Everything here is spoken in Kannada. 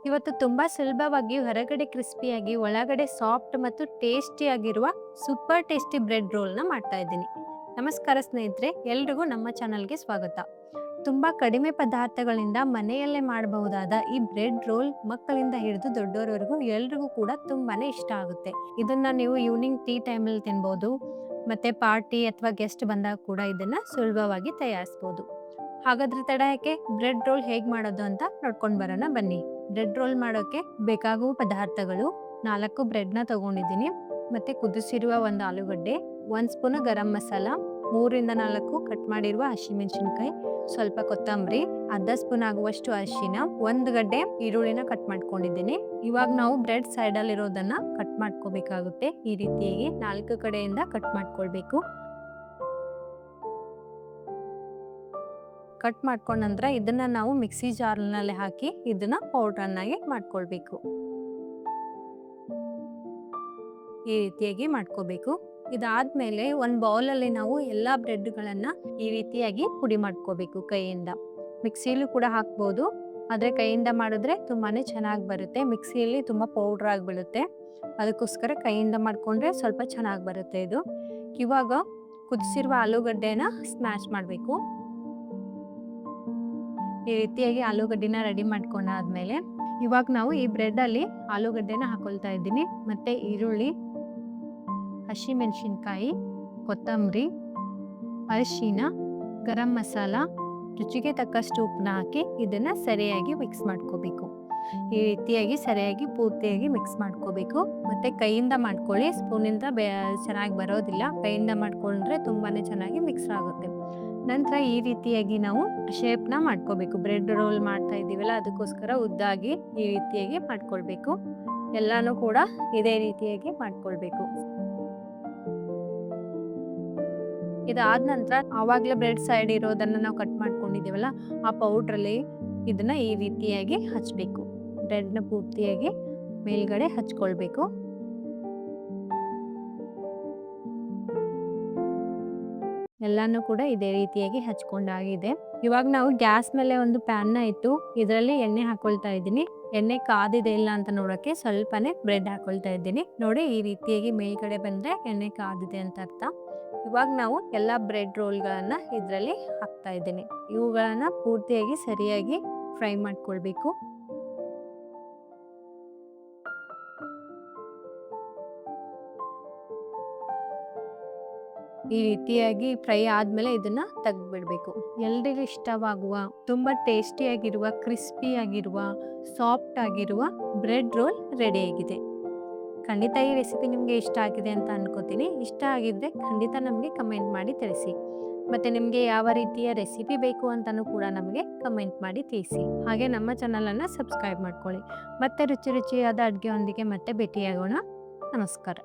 ಇವತ್ತು ತುಂಬಾ ಸುಲಭವಾಗಿ ಹೊರಗಡೆ ಕ್ರಿಸ್ಪಿಯಾಗಿ ಒಳಗಡೆ ಸಾಫ್ಟ್ ಮತ್ತು ಟೇಸ್ಟಿಯಾಗಿರುವ ಸೂಪರ್ ಟೇಸ್ಟಿ ಬ್ರೆಡ್ ರೋಲ್ನ ಮಾಡ್ತಾ ಇದ್ದೀನಿ. ನಮಸ್ಕಾರ ಸ್ನೇಹಿತರೆ, ಎಲ್ರಿಗೂ ನಮ್ಮ ಚಾನಲ್ಗೆ ಸ್ವಾಗತ. ತುಂಬಾ ಕಡಿಮೆ ಪದಾರ್ಥಗಳಿಂದ ಮನೆಯಲ್ಲೇ ಮಾಡಬಹುದಾದ ಈ ಬ್ರೆಡ್ ರೋಲ್ ಮಕ್ಕಳಿಂದ ಹಿಡಿದು ದೊಡ್ಡವರವರೆಗೂ ಎಲ್ರಿಗೂ ಕೂಡ ತುಂಬಾನೇ ಇಷ್ಟ ಆಗುತ್ತೆ. ಇದನ್ನ ನೀವು ಈವ್ನಿಂಗ್ ಟೀ ಟೈಮಲ್ಲಿ ತಿನ್ಬೋದು, ಮತ್ತೆ ಪಾರ್ಟಿ ಅಥವಾ ಗೆಸ್ಟ್ ಬಂದಾಗ ಕೂಡ ಇದನ್ನ ಸುಲಭವಾಗಿ ತಯಾರಿಸ್ಬೋದು. ಹಾಗಾದ್ರೆ ತಡ ಯಾಕೆ, ಬ್ರೆಡ್ ರೋಲ್ ಹೇಗೆ ಮಾಡೋದು ಅಂತ ನೋಡ್ಕೊಂಡು ಬರೋಣ ಬನ್ನಿ. ಬ್ರೆಡ್ ರೋಲ್ ಮಾಡೋಕೆ ಬೇಕಾಗುವ ಪದಾರ್ಥಗಳು: 4 ಬ್ರೆಡ್ನ ತಗೊಂಡಿದ್ದೀನಿ, ಮತ್ತೆ ಕುದಿಸಿರುವ ಒಂದು ಆಲೂಗಡ್ಡೆ, 1 ಸ್ಪೂನ್ ಗರಂ ಮಸಾಲ, 3ರಿಂದ 4 ಕಟ್ ಮಾಡಿರುವ ಹಸಿಮೆಣಸಿನಕಾಯಿ, ಸ್ವಲ್ಪ ಕೊತ್ತಂಬರಿ, ಅರ್ಧ ಸ್ಪೂನ್ ಆಗುವಷ್ಟು ಅರಿಶಿನ, 1 ಗಡ್ಡೆ ಈರುಳ್ಳಿನ ಕಟ್ ಮಾಡ್ಕೊಂಡಿದ್ದೀನಿ. ಇವಾಗ ನಾವು ಬ್ರೆಡ್ ಸೈಡಲ್ಲಿ ಇರೋದನ್ನ ಕಟ್ ಮಾಡ್ಕೋಬೇಕಾಗುತ್ತೆ. ಈ ರೀತಿಯಾಗಿ 4 ಕಡೆಯಿಂದ ಕಟ್ ಮಾಡ್ಕೊಳ್ಬೇಕು. ಕಟ್ ಮಾಡ್ಕೊಂಡ ನಂತರ ಇದನ್ನ ನಾವು ಮಿಕ್ಸಿ ಜಾರ್ನಲ್ಲಿ ಹಾಕಿ ಇದನ್ನ ಪೌಡರ್ನಾಗಿ ಮಾಡ್ಕೊಳ್ಬೇಕು. ಈ ರೀತಿಯಾಗಿ ಮಾಡ್ಕೋಬೇಕು. ಇದಾದ್ಮೇಲೆ ಒಂದು ಬೌಲಲ್ಲಿ ನಾವು ಎಲ್ಲಾ ಬ್ರೆಡ್ಗಳನ್ನ ಈ ರೀತಿಯಾಗಿ ಪುಡಿ ಮಾಡ್ಕೋಬೇಕು ಕೈಯಿಂದ. ಮಿಕ್ಸಿಯಲ್ಲೂ ಕೂಡ ಹಾಕ್ಬೋದು, ಆದ್ರೆ ಕೈಯಿಂದ ಮಾಡಿದ್ರೆ ತುಂಬಾನೇ ಚೆನ್ನಾಗಿ ಬರುತ್ತೆ. ಮಿಕ್ಸಿಯಲ್ಲಿ ತುಂಬಾ ಪೌಡರ್ ಆಗಿಬಿಡುತ್ತೆ, ಅದಕ್ಕೋಸ್ಕರ ಕೈಯಿಂದ ಮಾಡ್ಕೊಂಡ್ರೆ ಸ್ವಲ್ಪ ಚೆನ್ನಾಗಿ ಬರುತ್ತೆ ಇದು. ಇವಾಗ ಕುದಿಸಿರುವ ಆಲೂಗಡ್ಡೆನ ಸ್ಮ್ಯಾಶ್ ಮಾಡಬೇಕು. ಈ ರೀತಿಯಾಗಿ ಆಲೂಗಡ್ಡೆನ ರೆಡಿ ಮಾಡ್ಕೊಂಡಾದ್ಮೇಲೆ ಇವಾಗ ನಾವು ಈ ಬ್ರೆಡ್ ಅಲ್ಲಿ ಆಲೂಗಡ್ಡೆನ ಹಾಕೊಳ್ತಾ ಇದ್ದೀನಿ. ಮತ್ತೆ ಈರುಳ್ಳಿ, ಹಸಿಮೆಣಸಿನಕಾಯಿ, ಕೊತ್ತಂಬರಿ, ಅರಿಶಿನ, ಗರಂ ಮಸಾಲ, ರುಚಿಗೆ ತಕ್ಕಷ್ಟು ಉಪ್ಪನ್ನ ಹಾಕಿ ಇದನ್ನ ಸರಿಯಾಗಿ ಮಿಕ್ಸ್ ಮಾಡ್ಕೋಬೇಕು. ಈ ರೀತಿಯಾಗಿ ಸರಿಯಾಗಿ ಪೂರ್ತಿಯಾಗಿ ಮಿಕ್ಸ್ ಮಾಡ್ಕೋಬೇಕು. ಮತ್ತೆ ಕೈಯಿಂದ ಮಾಡ್ಕೊಳ್ಳಿ, ಸ್ಪೂನಿಂದ ಚೆನ್ನಾಗಿ ಬರೋದಿಲ್ಲ. ಕೈಯಿಂದ ಮಾಡ್ಕೊಂಡ್ರೆ ತುಂಬಾನೇ ಚೆನ್ನಾಗಿ ಮಿಕ್ಸ್ ಆಗುತ್ತೆ. ನಂತರ ಈ ರೀತಿಯಾಗಿ ನಾವು ಶೇಪ್ನ ಮಾಡ್ಕೋಬೇಕು. ಬ್ರೆಡ್ ರೋಲ್ ಮಾಡ್ತಾ ಇದ್ದೀವಲ್ಲ, ಅದಕ್ಕೋಸ್ಕರ ಉದ್ದಾಗಿ ಈ ರೀತಿಯಾಗಿ ಮಾಡ್ಕೊಳ್ಬೇಕು. ಎಲ್ಲಾನು ಕೂಡ ಇದೇ ರೀತಿಯಾಗಿ ಮಾಡ್ಕೊಳ್ಬೇಕು. ಇದಾದ ನಂತರ ಆವಾಗಲೇ ಬ್ರೆಡ್ ಸೈಡ್ ಇರೋದನ್ನ ನಾವು ಕಟ್ ಮಾಡ್ಕೊಂಡಿದ್ದೀವಲ್ಲ, ಆ ಪೌಡ್ರಲ್ಲಿ ಇದನ್ನ ಈ ರೀತಿಯಾಗಿ ಹಚ್ಬೇಕು. ಬ್ರೆಡ್ನ ಪೂರ್ತಿಯಾಗಿ ಮೇಲ್ಗಡೆ ಹಚ್ಕೊಳ್ಬೇಕು. ಎಲ್ಲಾನು ಕೂಡ ಇದೇ ರೀತಿಯಾಗಿ ಹಚ್ಕೊಂಡಾಗಿದೆ. ಇವಾಗ ನಾವು ಗ್ಯಾಸ್ ಮೇಲೆ ಒಂದು ಪ್ಯಾನ್ನ ಇಟ್ಟು ಇದರಲ್ಲಿ ಎಣ್ಣೆ ಹಾಕೊಳ್ತಾ ಇದ್ದೀನಿ. ಎಣ್ಣೆ ಕಾದಿದೆ ಇಲ್ಲ ಅಂತ ನೋಡೋಕೆ ಸ್ವಲ್ಪನೇ ಬ್ರೆಡ್ ಹಾಕೊಳ್ತಾ ಇದ್ದೀನಿ. ನೋಡಿ, ಈ ರೀತಿಯಾಗಿ ಮೇಲ್ಗಡೆ ಬಂದ್ರೆ ಎಣ್ಣೆ ಕಾದಿದೆ ಅಂತ ಅರ್ಥ. ಇವಾಗ ನಾವು ಎಲ್ಲ ಬ್ರೆಡ್ ರೋಲ್ಗಳನ್ನ ಇದರಲ್ಲಿ ಹಾಕ್ತಾ ಇದ್ದೀನಿ. ಇವುಗಳನ್ನ ಪೂರ್ತಿಯಾಗಿ ಸರಿಯಾಗಿ ಫ್ರೈ ಮಾಡ್ಕೊಳ್ಬೇಕು. ಈ ರೀತಿಯಾಗಿ ಫ್ರೈ ಆದ್ಮೇಲೆ ಇದನ್ನ ತೆಗೆದ್ಬಿಡ್ಬೇಕು. ಎಲ್ರಿಗೂ ಇಷ್ಟವಾಗುವ, ತುಂಬಾ ಟೇಸ್ಟಿಯಾಗಿರುವ, ಕ್ರಿಸ್ಪಿಯಾಗಿರುವ, ಸಾಫ್ಟ್ ಆಗಿರುವ ಬ್ರೆಡ್ ರೋಲ್ ರೆಡಿಯಾಗಿದೆ. ಖಂಡಿತ ಈ ರೆಸಿಪಿ ನಿಮಗೆ ಇಷ್ಟ ಆಗಿದೆ ಅಂತ ಅನ್ಕೋತೀನಿ. ಇಷ್ಟ ಆಗಿದ್ರೆ ಖಂಡಿತ ನಮಗೆ ಕಮೆಂಟ್ ಮಾಡಿ ತಿಳಿಸಿ. ಮತ್ತೆ ನಿಮಗೆ ಯಾವ ರೀತಿಯ ರೆಸಿಪಿ ಬೇಕು ಅಂತಲೂ ಕೂಡ ನಮಗೆ ಕಮೆಂಟ್ ಮಾಡಿ ತಿಳಿಸಿ. ಹಾಗೆ ನಮ್ಮ ಚಾನಲನ್ನು ಸಬ್ಸ್ಕ್ರೈಬ್ ಮಾಡ್ಕೊಳ್ಳಿ. ಮತ್ತೆ ರುಚಿಯಾದ ಅಡುಗೆಯೊಂದಿಗೆ ಮತ್ತೆ ಭೇಟಿಯಾಗೋಣ. ನಮಸ್ಕಾರ.